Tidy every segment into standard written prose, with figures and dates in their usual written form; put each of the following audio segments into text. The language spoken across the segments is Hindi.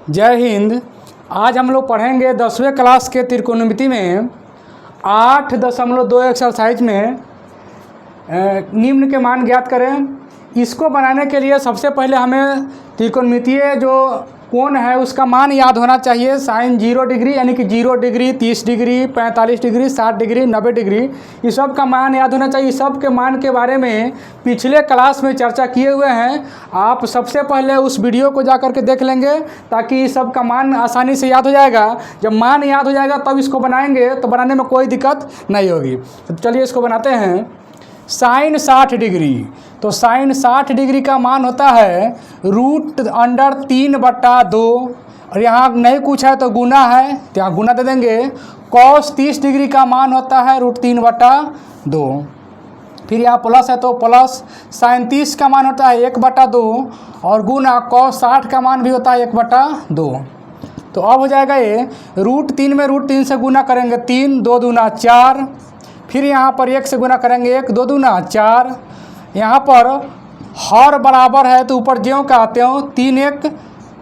जय हिंद। आज हम लोग पढ़ेंगे 10वीं क्लास के त्रिकोणमिति में 8.2 एक्सरसाइज में निम्न के मान ज्ञात करें। इसको बनाने के लिए सबसे पहले हमें त्रिकोणमितीय जो कोण है उसका मान याद होना चाहिए। साइन 0 डिग्री यानी कि 0 degree, 30 degree, 45 degree, 60 degree, 90 degree, इस सब का मान याद होना चाहिए। इस सब के मान के बारे में पिछले क्लास में चर्चा किए हुए हैं। आप सबसे पहले उस वीडियो को जा करके देख लेंगे ताकि इस सब का मान आसानी से याद हो जाएगा। जब मान याद हो जाएगा तब इसको बनाएंगे तो बनाने में कोई दिक्कत नहीं होगी। तो चलिए इसको बनाते हैं। साइन 60 डिग्री, तो साइन 60 डिग्री का मान होता है √3/2, और यहाँ नहीं कुछ है तो गुना है तो यहाँ गुना दे देंगे। कॉस 30 डिग्री का मान होता है √3/2, फिर यहाँ प्लस है तो प्लस। साइन 30 का मान होता है 1/2 और गुना कॉस 60 का मान भी होता है 1/2। तो अब हो जाएगा ये √3 में √3 से गुना करेंगे 3, 2 दूना 4, फिर यहाँ पर 1 से गुना करेंगे 1, 2 दूना 4। यहाँ पर हर बराबर है तो ऊपर ज्यों का त्यों 3, 1,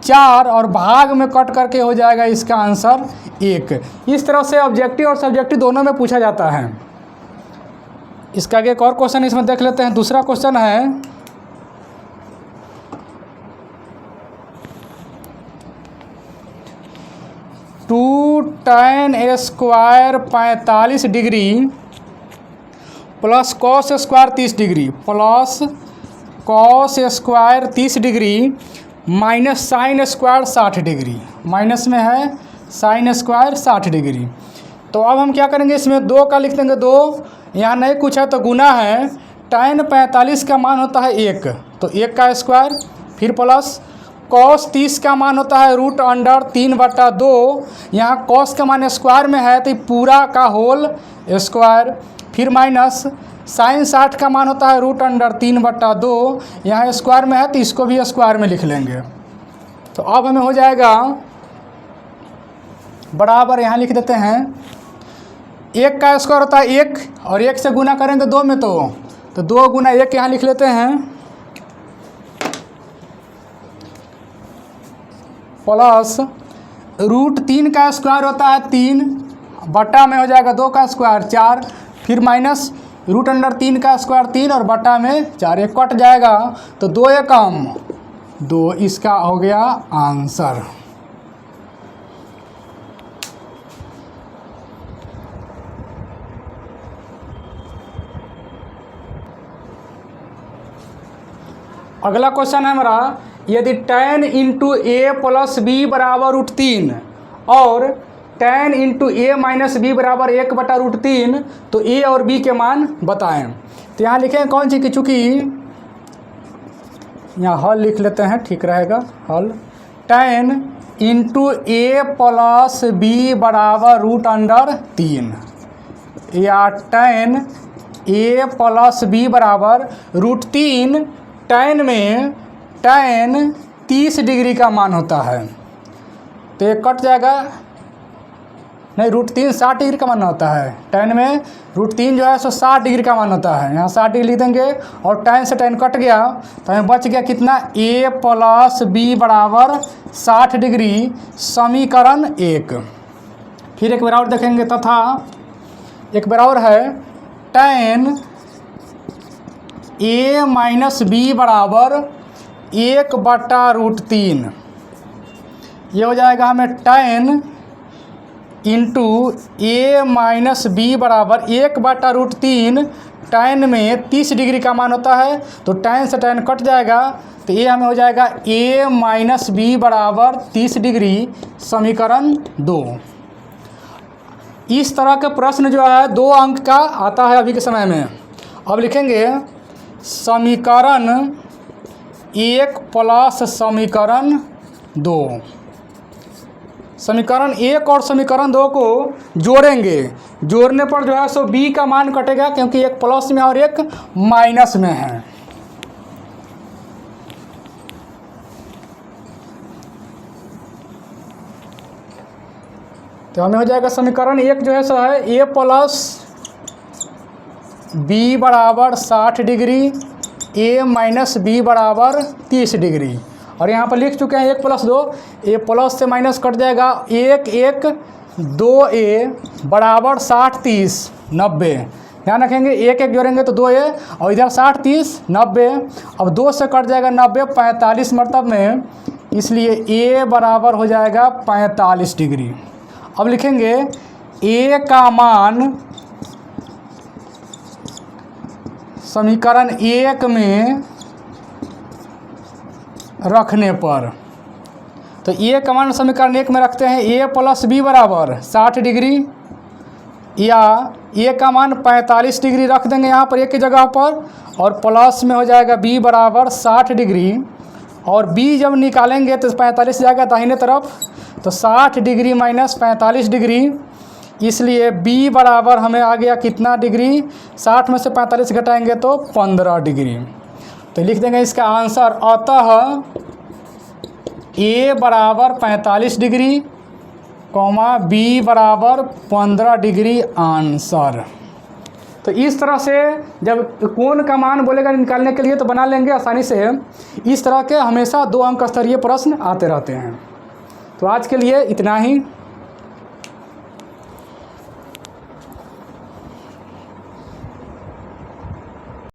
4 और भाग में कट करके हो जाएगा इसका आंसर 1। इस तरह से ऑब्जेक्टिव और सब्जेक्टिव दोनों में पूछा जाता है। इसका आगे एक और क्वेश्चन इसमें देख लेते हैं। दूसरा क्वेश्चन है 2 tan² 45 degree plus cos square 30 degree plus cos square 30 degree minus sine square 60 degree, minus में है साइन स्क्वायर 60 डिग्री। तो अब हम क्या करेंगे, इसमें 2 का लिख देंगे 2, यहाँ नहीं कुछ है तो गुना है। tan 45 का मान होता है 1, तो 1 का स्क्वायर, फिर प्लस कॉस 30 का मान होता है √3/2, यहाँ कॉस का मान स्क्वायर में है तो पूरा का होल स्क्वायर, फिर माइनस साइन 60 का मान होता है √3/2, यहाँ स्क्वायर में है तो इसको भी स्क्वायर में लिख लेंगे। तो अब हमें हो जाएगा बराबर, यहाँ लिख देते हैं 1 का स्क्वायर होता है 1 और 1 से गुना करेंगे 2 में तो 2 गुना 1 यहाँ लिख लेते हैं, प्लस √3 का स्क्वायर होता है 3 बटा में हो जाएगा 2 का स्क्वायर 4, फिर माइनस √3 का स्क्वायर 3 और बटा में 4, एक कट जाएगा तो 2 एकम 2, इसका हो गया आंसर। अगला क्वेश्चन है हमारा, यदि tan × a + b बराबर √3 और tan × a - b बराबर 1/√3 तो a और b के मान बताएं। तो यहाँ लिखें कौन सी की, चूँकि यहाँ हल लिख लेते हैं ठीक रहेगा। हल tan × a + b बराबर √3 या tan a + b बराबर √3। tan में tan 30 डिग्री का मान होता है तो ये कट जाएगा, नहीं √3 60 डिग्री का मान होता है। tan में √3 जो है सो 60 डिग्री का मान होता है, यहाँ 60 डिग्री लिख देंगे और tan से tan कट गया तो हमें बच गया कितना, a + b बराबर 60 डिग्री, समीकरण 1। फिर एक बार और देखेंगे तथा एक बार और है tan a - b बराबर 1/√3, ये हो जाएगा हमें tan × a - b बराबर 1/√3। tan में 30 डिग्री का मान होता है तो tan से tan कट जाएगा तो ये हमें हो जाएगा a - b बराबर 30 डिग्री, समीकरण 2। इस तरह के प्रश्न जो है 2 अंक का आता है अभी के समय में। अब लिखेंगे समीकरण 1 प्लस समीकरण 2। समीकरण 1 और समीकरण 2 को जोड़ेंगे, जोड़ने पर जो है सो b का मान कटेगा क्योंकि एक प्लस में और एक माइनस में है। तो हमें हो जाएगा समीकरण 1 जो है सो है a + b बराबर 60 डिग्री, a - b बराबर 30 डिग्री और यहाँ पर लिख चुके हैं 1 + 2, ए प्लस से माइनस कट जाएगा, 1 1 2a बराबर 60 30 90। ध्यान रखेंगे 1 1 जोड़ेंगे तो 2a और इधर 60 30 90। अब 2 से कट जाएगा 90 45 मतलब में, इसलिए a बराबर हो जाएगा 45 डिग्री। अब लिखेंगे a का मान समीकरण 1 में रखने पर, तो a का मान समीकरण 1 में रखते हैं, a + b बराबर 60 डिग्री, या a का मान 45 डिग्री रख देंगे यहाँ पर a की जगह पर, और प्लस में हो जाएगा b बराबर 60 डिग्री, और b जब निकालेंगे तो 45 जाएगा दाहिने तरफ, तो 60 डिग्री माइनस 45 डिग्री, इसलिए b बराबर हमें आ गया कितना डिग्री, 60 में से 45 घटाएंगे तो 15 डिग्री। तो लिख देंगे इसका आंसर, अतः a बराबर 45 डिग्री, b बराबर 15 डिग्री आंसर। तो इस तरह से जब कोण का मान बोलेगा निकालने के लिए तो बना लेंगे आसानी से। इस तरह के हमेशा 2 अंक स्तरीय प्रश्न आते रहते हैं। तो आज के लिए इतना ही।